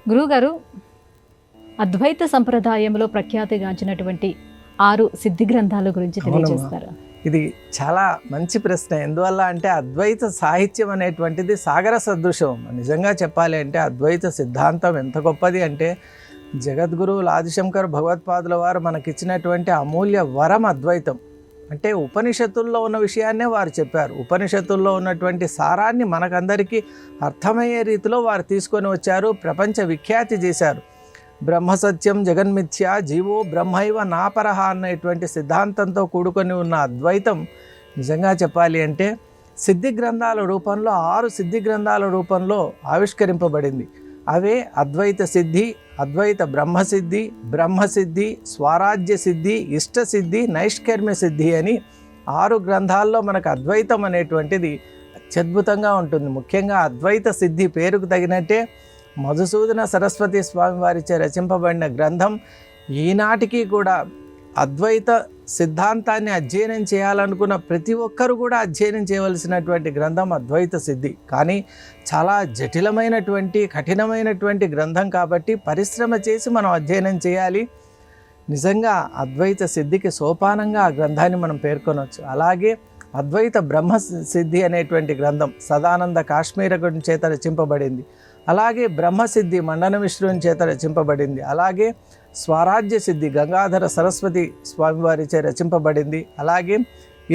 గురువుగారు, అద్వైత సంప్రదాయంలో ప్రఖ్యాతిగాంచినటువంటి 6 సిద్ధి గ్రంథాల గురించి తెలియజేస్తారా? ఇది చాలా మంచి ప్రశ్న. ఎందువల్ల అంటే అద్వైత సాహిత్యం అనేటువంటిది సాగర సదృశం. నిజంగా చెప్పాలి అంటే అద్వైత సిద్ధాంతం ఎంత గొప్పది అంటే జగద్గురువులు ఆదిశంకర్ భగవత్పాదుల వారు మనకిచ్చినటువంటి అమూల్య వరం అద్వైతం. అంటే ఉపనిషత్తుల్లో ఉన్న విషయాన్నే వారు చెప్పారు. ఉపనిషత్తుల్లో ఉన్నటువంటి సారాన్ని మనకందరికీ అర్థమయ్యే రీతిలో వారు తీసుకొని వచ్చారు, ప్రపంచ విఖ్యాతి చేశారు. బ్రహ్మసత్యం జగన్మిథ్య జీవో బ్రహ్మైవ నాపరహ అనేటువంటి సిద్ధాంతంతో కూడుకొని ఉన్న అద్వైతం నిజంగా చెప్పాలి అంటే సిద్ధి గ్రంథాల రూపంలో 6 సిద్ధి గ్రంథాల రూపంలో ఆవిష్కరింపబడింది. అవే అద్వైత సిద్ధి, అద్వైత బ్రహ్మసిద్ధి, బ్రహ్మసిద్ధి, స్వరాజ్య సిద్ధి, ఇష్టసిద్ధి, నైష్కర్మ్య సిద్ధి అని 6 గ్రంథాల్లో మనకు అద్వైతం అనేటువంటిది అత్యద్భుతంగా ఉంటుంది. ముఖ్యంగా అద్వైత సిద్ధి పేరుకు తగినట్టే మధుసూదన సరస్వతి స్వామి వారిచే రచింపబడిన గ్రంథం ఈనాటికి కూడా అద్వైత సిద్ధాంతాన్ని అధ్యయనం చేయాలనుకున్న ప్రతి ఒక్కరు కూడా అధ్యయనం చేయవలసినటువంటి గ్రంథం అద్వైత సిద్ధి. కానీ చాలా జటిలమైనటువంటి కఠినమైనటువంటి గ్రంథం కాబట్టి పరిశ్రమ చేసి మనం అధ్యయనం చేయాలి. నిజంగా అద్వైత సిద్ధికి సోపానంగా ఆ గ్రంథాన్ని మనం పేర్కొనవచ్చు. అలాగే అద్వైత బ్రహ్మ సిద్ధి అనేటువంటి గ్రంథం సదానంద కాశ్మీరకుని చేత రచింపబడింది. అలాగే బ్రహ్మసిద్ధి మండన మిశ్రుని చేత రచింపబడింది. అలాగే స్వరాజ్య సిద్ధి గంగాధర సరస్వతి స్వామివారిచే రచింపబడింది. అలాగే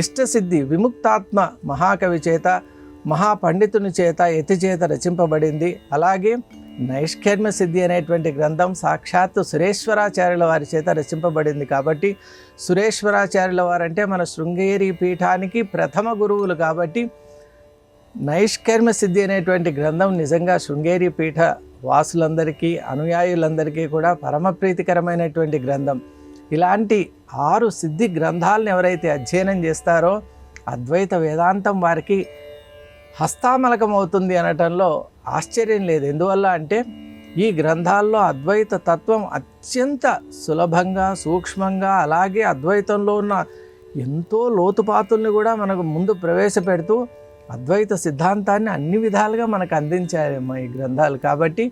ఇష్టసిద్ధి విముక్తాత్మ మహాకవి చేత మహాపండితుని చేత యతి చేత రచింపబడింది. అలాగే నైష్కర్మ్య సిద్ధి అనేటువంటి గ్రంథం సాక్షాత్తు సురేశ్వరాచార్యుల వారి చేత రచింపబడింది. కాబట్టి సురేశ్వరాచార్యుల వారంటే మన శృంగేరి పీఠానికి ప్రథమ గురువులు. కాబట్టి నైష్కర్మ్య సిద్ధి అనేటువంటి గ్రంథం నిజంగా శృంగేరి పీఠ వాసులందరికీ అనుయాయులందరికీ కూడా పరమ ప్రీతికరమైనటువంటి గ్రంథం. ఇలాంటి 6 సిద్ధి గ్రంథాలను ఎవరైతే అధ్యయనం చేస్తారో అద్వైత వేదాంతం వారికి హస్తామలకం అవుతుంది అనటంలో ఆశ్చర్యం లేదు. ఎందువల్ల అంటే ఈ గ్రంథాల్లో అద్వైత తత్వం అత్యంత సులభంగా సూక్ష్మంగా అలాగే అద్వైతంలో ఉన్న ఎంతో లోతుపాతుల్ని కూడా మనకు ముందు ప్రవేశపెడుతూ అద్వైత సిద్ధాంతాన్ని అన్ని విధాలుగా మనకు అందించాయమ్మా ఈ గ్రంథాలు. కాబట్టి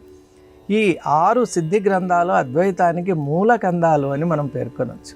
ఈ 6 సిద్ధి గ్రంథాలు అద్వైతానికి మూల కందాలు అని మనం పేర్కొనవచ్చు.